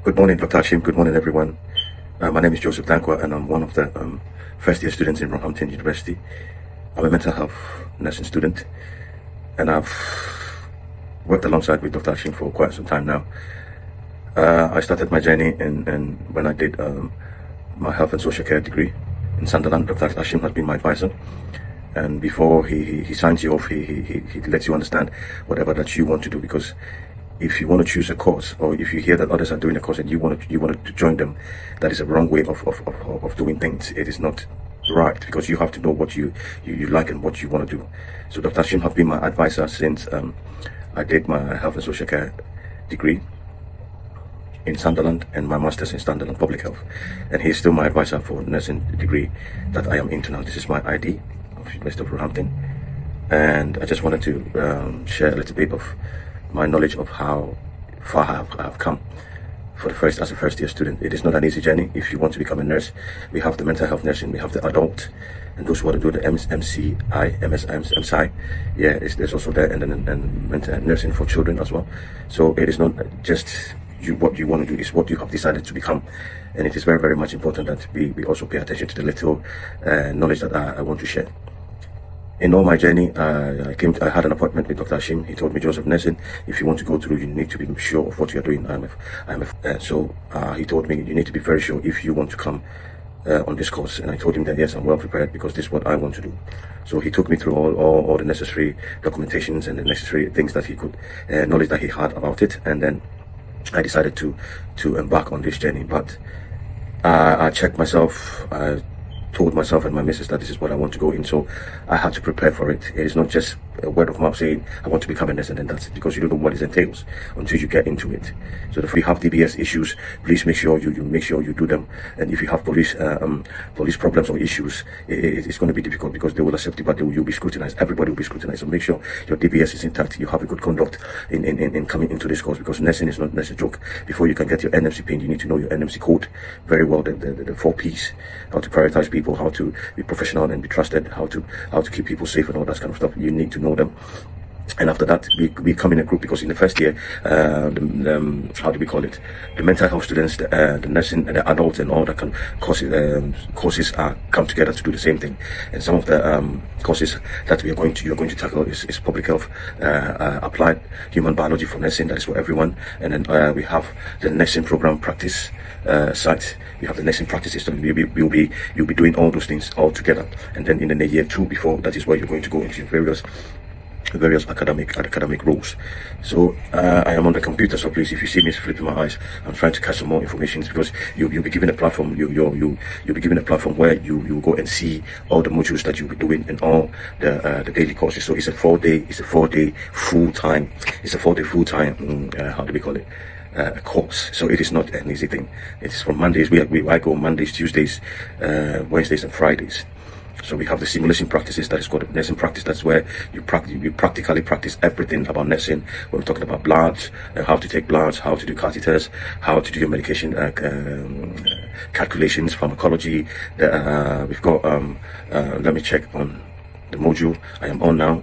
Good morning, Dr. Hashim. Good morning, everyone. My name is Joseph Dankwa, and I'm one of the first-year students in Roehampton University. I'm a mental health nursing student, and I've worked alongside with Dr. Hashim for quite some time now. I started my journey when I did my health and social care degree in Sunderland. Dr. Hashim has been my advisor, and before he signs you off, he lets you understand whatever that you want to do, because if you want to choose a course, or if you hear that others are doing a course and you want to join them, that is a wrong way of doing things. It is not right, because you have to know what you like and what you want to do. So Dr. Hashim has been my advisor since I did my health and social care degree in Sunderland and my master's in Sunderland Public Health, and he's still my advisor for nursing degree that I am into now. This is my ID of University of Roehampton, and I just wanted to share a little bit of my knowledge of how far I have come as a first year student. It is not an easy journey. If you want to become a nurse, we have the mental health nursing, we have the adult, and those who want to do the MSI, yeah, there's also there, and then mental nursing for children as well. So it is not just what you want to do, is what you have decided to become, and it is very, very much important that we also pay attention to the little knowledge that I want to share. In all my journey, I had an appointment with Dr. Hashim. He told me, Joseph, nursing, if you want to go through, you need to be sure of what you're doing. So he told me, you need to be very sure if you want to come on this course. And I told him that, yes, I'm well prepared, because this is what I want to do. So he took me through all the necessary documentations and the necessary things that he could, knowledge that he had about it. And then I decided to embark on this journey. But I checked myself. I told myself and my missus that this is what I want to go in, so I had to prepare for it. It is not just a word of mouth saying I want to become a nurse and then that's it, because you don't know what it entails until you get into it. So if you have DBS issues, please make sure you do them. And if you have police problems or issues, it's going to be difficult, because they will accept you, but you'll be scrutinized. Everybody will be scrutinized. So make sure your DBS is intact. You have a good conduct in coming into this course, because nursing is not a joke. Before you can get your NMC pin, you need to know your NMC code very well, the 4 Ps, how to prioritize people, how to be professional and be trusted, how to keep people safe and all that kind of stuff. You need to know them. And after that, we come in a group, because in the first year, how do we call it? The mental health students, the nursing, and the adults, and all that kind of courses come together to do the same thing. And some of the courses that you're going to tackle is public health, applied human biology for nursing. That is for everyone. And then we have the nursing program practice sites. We have the nursing practices. So you'll be doing all those things all together. And then in the year 2 before, that is where you're going to go into various academic roles. So I am on the computer, so please, if you see me flipping my eyes, I'm trying to catch some more information, because you'll be given a platform. You'll be given a platform where you go and see all the modules that you'll be doing and all the daily courses. So it's a 4-day full-time how do we call it, a course. So it is not an easy thing. It's from Mondays. I go Mondays, Tuesdays, Wednesdays and Fridays. So we have the simulation practices, that is called nursing practice. That's where you practically practice everything about nursing. When we're talking about bloods, how to take bloods, how to do catheters, how to do your medication calculations, pharmacology. We've got let me check on the module I am on now,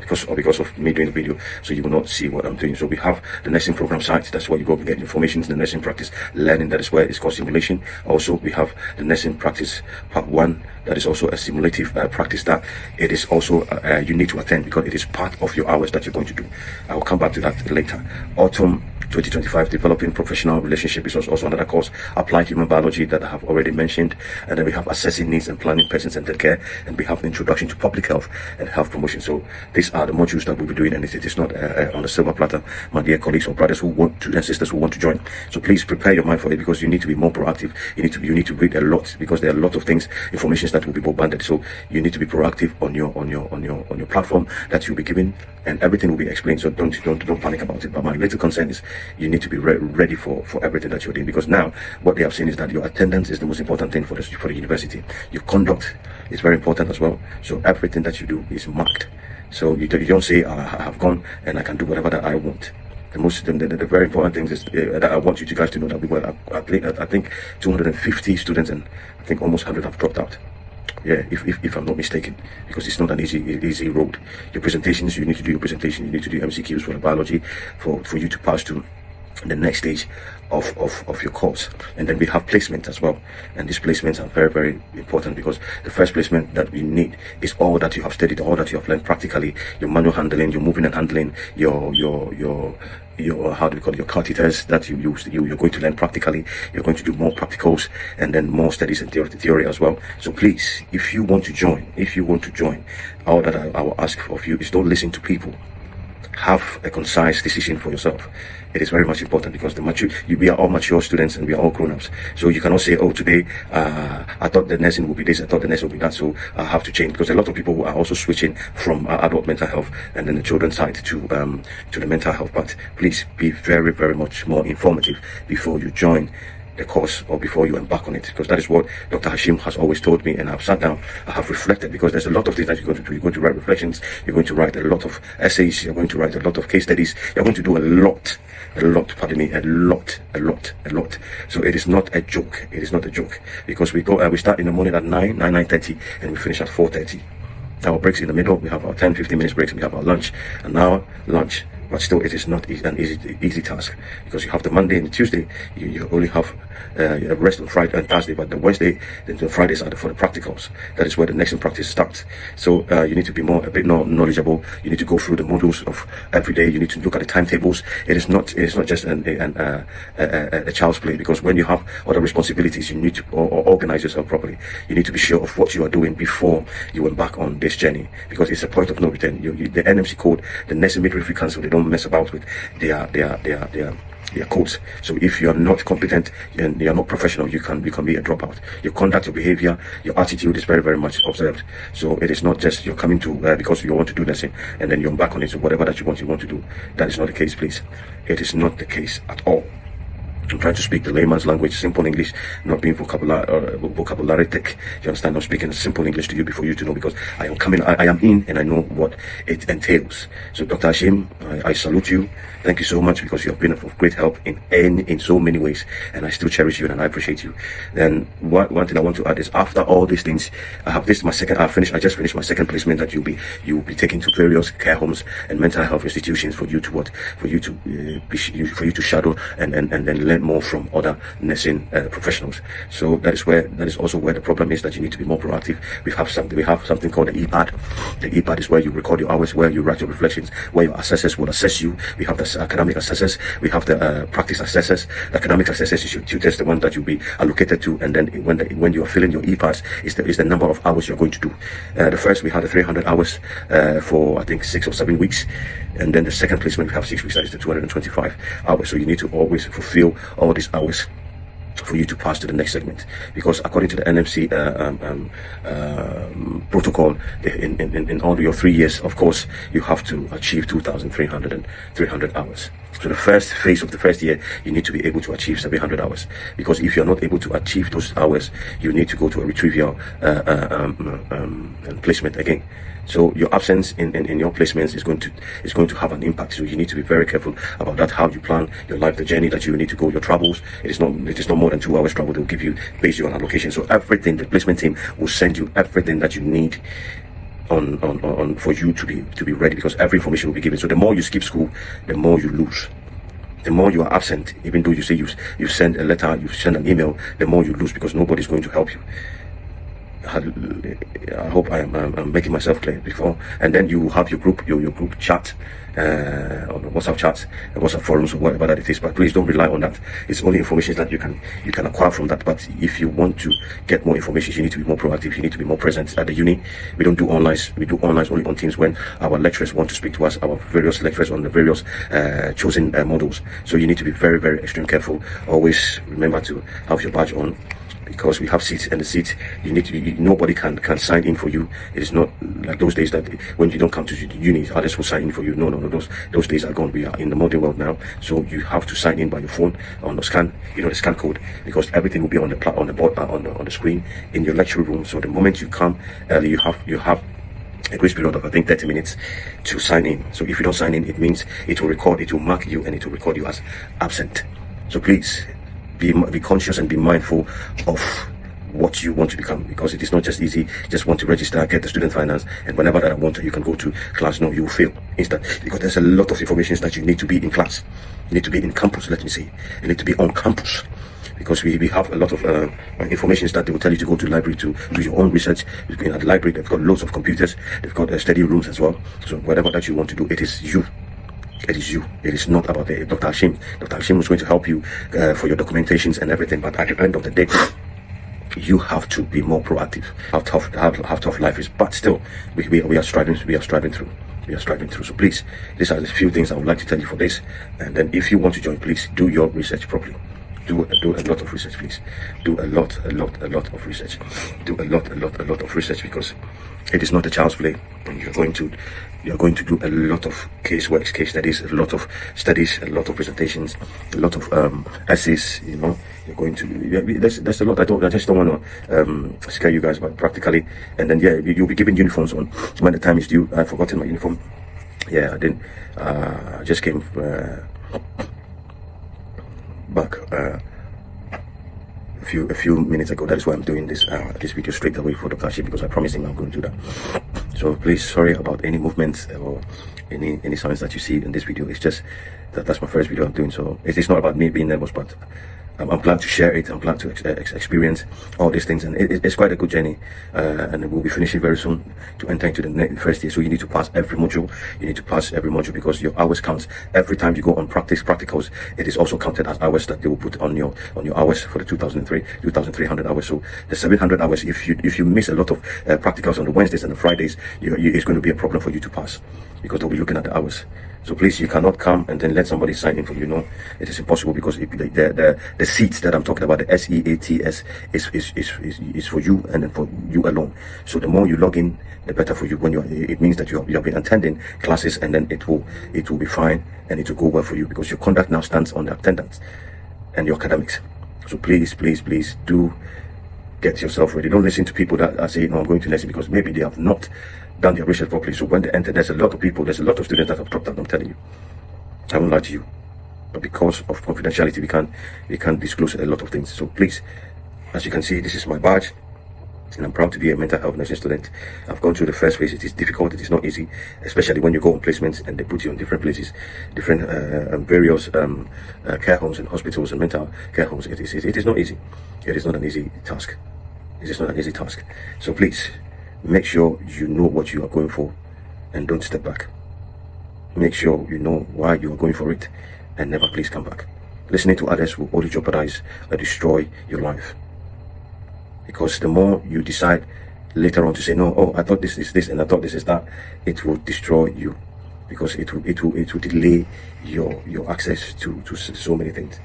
because of me doing the video, so you will not see what I'm doing. So we have the nursing program site. That's where you go to get information. The nursing practice learning, that is where it's called simulation. Also, we have the nursing practice part 1. That is also a simulative practice that it is also you need to attend, because it is part of your hours that you're going to do. I will come back to that later. Autumn 2025, developing professional relationship is also another course. Applied human biology that I have already mentioned. And then we have assessing needs and planning person-centered care, and we have the introduction to public health and health promotion. So these are the modules that we'll be doing, and it is not on a silver platter, my dear colleagues or brothers and sisters who want to join. So please prepare your mind for it, because you need to be more proactive. You need to read a lot, because there are a lot of things, information that will be bombarded. So you need to be proactive on your platform that you'll be given, and everything will be explained. So don't panic about it. But my little concern is you need to be ready for everything that you're doing, because now what they have seen is that your attendance is the most important thing for the university. Your conduct is very important as well. So everything that you do is marked. So you don't say I have gone and I can do whatever that I want. The very important thing is that I want you guys to know that we were, I think 250 students, and I think almost 100 have dropped out. Yeah, if I'm not mistaken, because it's not an easy road. Your presentations, you need to do your presentation, you need to do MCQs for the biology for you to pass to the next stage of your course. And then we have placement as well, and these placements are very, very important, because the first placement that we need is all that you have studied, all that you have learned practically, your manual handling, your moving and handling, your how do we call it, your catheters that you're going to learn practically. You're going to do more practicals, and then more studies and theory as well. So please, if you want to join, all that I will ask of you is don't listen to people. Have a concise decision for yourself. It is very much important, because we are all mature students and we are all grown-ups. So you cannot say, oh, today I thought the nursing would be this, I thought the nursing would be that, so I have to change. Because a lot of people are also switching from adult mental health and then the children's side to the mental health. But please be very, very much more informative before you join the course or before you embark on it, because that is what Dr. Hashim has always told me, and I've sat down, I have reflected, because there's a lot of things that you're going to do. You're going to write reflections, you're going to write a lot of essays, you're going to write a lot of case studies, you're going to do a lot, pardon me, a lot. So it is not a joke, because we start in the morning at 9:30 and we finish at 4:30. Our breaks in the middle, we have our 10-15 minutes breaks, and we have our lunch, an hour lunch. But still, it is not an easy task, because you have the Monday and the Tuesday, you only have a rest on Friday and Thursday, but the Wednesday, the Fridays are for the practicals. That is where the next practice starts. So you need to be a bit more knowledgeable. You need to go through the modules of every day. You need to look at the timetables. It is not just a child's play, because when you have other responsibilities, you need to organize yourself properly. You need to be sure of what you are doing before you embark on this journey, because it's a point of no return. The NMC code, the Nursing Midwifery Council, they don't mess about with their codes. So if you are not competent and you are not professional, you can be a dropout. Your conduct, your behavior, your attitude is very, very much observed. So it is not just you're coming to because you want to do nursing and then you're back on it. So whatever that you want to do. That is not the case, please. It is not the case at all. I'm trying to speak the layman's language, simple English, not being vocabulary thick. You understand? I'm speaking simple English to you before you to know, because I am in and I know what it entails. So Dr. Hashim, I salute you. Thank you so much, because you have been of great help in so many ways, and I still cherish you and I appreciate you. Then one thing I want to add is, after all these things, I just finished my second placement that you'll be taken to various care homes and mental health institutions for you to shadow and then learn more from other nursing professionals. So that is also where the problem is, that you need to be more proactive. We have something called the EPAD. The EPAD is where you record your hours, where you write your reflections, where your assessors will assess you. We have the academic assessors, we have the practice assessors. The academic assessors is your tutors, the one that you'll be allocated to, and then when you are filling your EPADs, is the number of hours you're going to do. The first, we had 300 hours for I think 6 or 7 weeks, and then the second placement we have 6 weeks, that is the 225 hours. So you need to always fulfill all these hours for you to pass to the next segment, because according to the NMC protocol, in all your 3 years, of course, you have to achieve 2,300 hours. So the first phase of the first year, you need to be able to achieve 700 hours, because if you're not able to achieve those hours, you need to go to a retrieval placement again. So your absence in your placements is going to have an impact. So you need to be very careful about that, how you plan your life, the journey that you need to go, your travels. It is not more than 2 hours travel. They'll give you based on allocation. So everything, the placement team will send you everything that you need on for you to be ready, because every information will be given. So the more you skip school, the more you lose. The more you are absent, even though you say you send a letter, you send an email, the more you lose, because nobody's going to help you. I hope I'm making myself clear before. And then you have your group chat, on the WhatsApp chats, WhatsApp forums, or whatever that it is. But please don't rely on that. It's only information that you can acquire from that. But if you want to get more information, you need to be more proactive. You need to be more present at the uni. We don't do online. We do online only on Teams when our lecturers want to speak to us. Our various lecturers on the various chosen models. So you need to be very, very extremely careful. Always remember to have your badge on, because we have seats, and the seats nobody can sign in for you. It is not like those days that when you don't come to uni, others will sign in for you. No. Those days are gone. We are in the modern world now, so you have to sign in by your phone on the scan, the scan code, because everything will be on the board, on the screen in your lecture room. So the moment you come early, you have a grace period of I think 30 minutes to sign in. So if you don't sign in, it means it will mark you, and it will record you as absent. So please be conscious and be mindful of what you want to become, because it is not just easy. Just want to register, get the student finance, and whenever that I want, you can go to class. No, you will fail. instant, because there's a lot of information that you need to be in class. You need to be in campus, let me say. You need to be on campus. Because we have a lot of information that they will tell you to go to the library to do your own research. At the library, they've got loads of computers. They've got study rooms as well. So whatever that you want to do, it is you. It is you. It is not about Dr. Hashim. Dr. Hashim was going to help you for your documentations and everything. But at the end of the day, you have to be more proactive. How tough life is. But still, we are striving. We are striving through. We are striving through. So please, these are the few things I would like to tell you for this. And then if you want to join, please do your research properly. Do a lot of research, please. Do a lot of research. Do a lot of research, because it is not a child's play. And you're going to do a lot of case studies, a lot of studies, a lot of presentations, a lot of essays. You know, you're going to. There's a lot. I just don't want to scare you guys, but practically. And then you'll be given uniforms on when the time is due. I've forgotten my uniform. Yeah, I didn't. I just came back a few minutes ago. That is why I'm doing this video straight away for Dr. Hashim, because I promised him I'm going to do that. So please, sorry about any movements or any signs that you see in this video. It's just that's my first video I'm doing, so it's not about me being nervous, but I'm glad to share it. I'm glad to experience all these things, and it's quite a good journey. And we'll be finishing very soon to enter into the first year. So you need to pass every module. You need to pass every module, because your hours counts every time you go on practicals. It is also counted as hours that they will put on your hours for the 2,300 hours. So the 700 hours, if you miss a lot of practicals on the Wednesdays and the Fridays, it's going to be a problem for you to pass, because they'll be looking at the hours. So please, you cannot come and then let somebody sign in for you. No, it is impossible, because the seats that I'm talking about, the SEATS, is for you and then for you alone. So the more you log in, the better for you. It means that you have been attending classes, and then it will be fine, and it will go well for you, because your conduct now stands on the attendance and your academics. So please do get yourself ready. Don't listen to people that are saying, "No, I'm going to nursing," because maybe they have not done their research properly. So when they enter, there's a lot of students that have dropped out. I'm telling you, I won't lie to you, but because of confidentiality, we can't disclose a lot of things. So please, as you can see, this is my badge, and I'm proud to be a mental health nursing student. I've gone through the first phase. It is difficult. It is not easy, especially when you go on placements and they put you in different places, different various care homes and hospitals and mental care homes. It is not easy. It is not an easy task. It is not an easy task. So please, make sure you know what you are going for, and don't step back. Make sure you know why you are going for it, and never please come back. Listening to others will only jeopardize or destroy your life. Because the more you decide later on to say, "No, oh, I thought this is this, and I thought this is that," it will destroy you, because it will delay your access to so many things.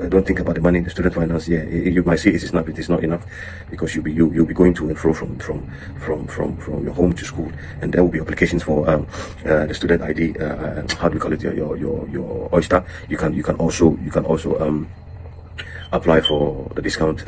Don't think about the money, the student finance. Yeah, you might say it is not enough, because you'll be going to and fro from your home to school, and there will be applications for the student ID. How do we call it? Your Oyster. You can also apply for the discount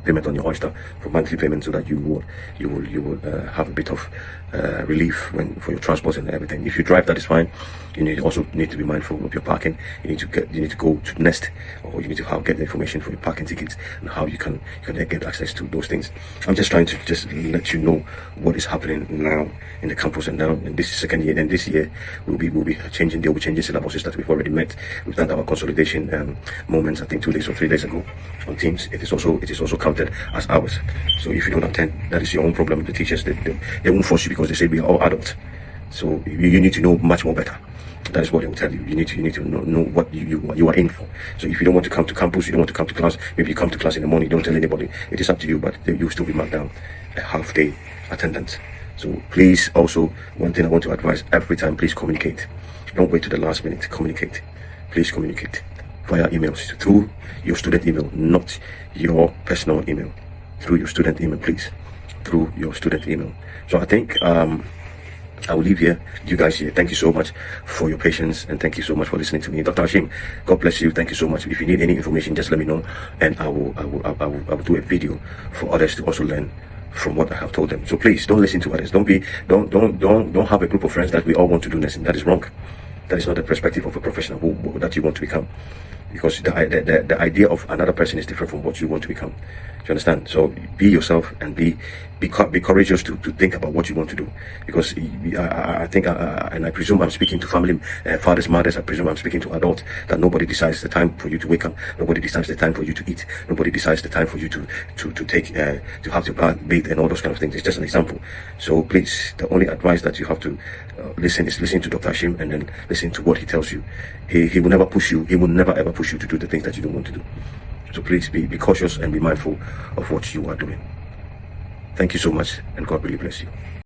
payment on your Oyster for monthly payment, so that you will have a bit of relief for your transport and everything. If you drive, that is fine. You also need to be mindful of your parking. You need to go to Nest, or you need to get the information for your parking tickets and how you can get access to those things. I'm just trying to let you know what is happening now in the campus, and now in this second year. And this year we'll be changing. They'll be changing syllabuses that we've already met. We've done our consolidation moments, I think 2 days or 3 days ago on Teams. It is also counted as hours. So if you don't attend, that is your own problem. The teachers, they won't force you, because they say we are all adults. So you need to know much more better. That is what they will tell you. You need to know what you are in for. So if you don't want to come to campus, you don't want to come to class, maybe you come to class in the morning, you don't tell anybody. It is up to you, but you'll still be marked down a half-day attendance. So please, also, one thing I want to advise every time, please communicate. Don't wait to the last minute. Communicate. Please communicate via emails, through your student email, not your personal email. Through your student email, please. Through your student email. So I think I will leave here. You guys here, thank you so much for your patience, and thank you so much for listening to me. Dr. Hashim, God bless you. Thank you so much. If you need any information, just let me know, and I will do a video for others to also learn from what I have told them. So please, don't listen to others. Don't have a group of friends that we all want to do nursing. That is wrong. That is not the perspective of a professional that you want to become. because the idea of another person is different from what you want to become. Do you understand? So be yourself and be courageous to think about what you want to do, because I think and I presume I'm speaking to family fathers, mothers. I presume I'm speaking to adults, that nobody decides the time for you to wake up, nobody decides the time for you to eat, nobody decides the time for you to take to have to bathe and all those kind of things. It's just an example. So please, the only advice that you have to listen to Dr. Hashim, and then listen to what he tells you. He will never push you. He will never ever push you to do the things that you don't want to do. So please be cautious and be mindful of what you are doing. Thank you so much, and God really bless you.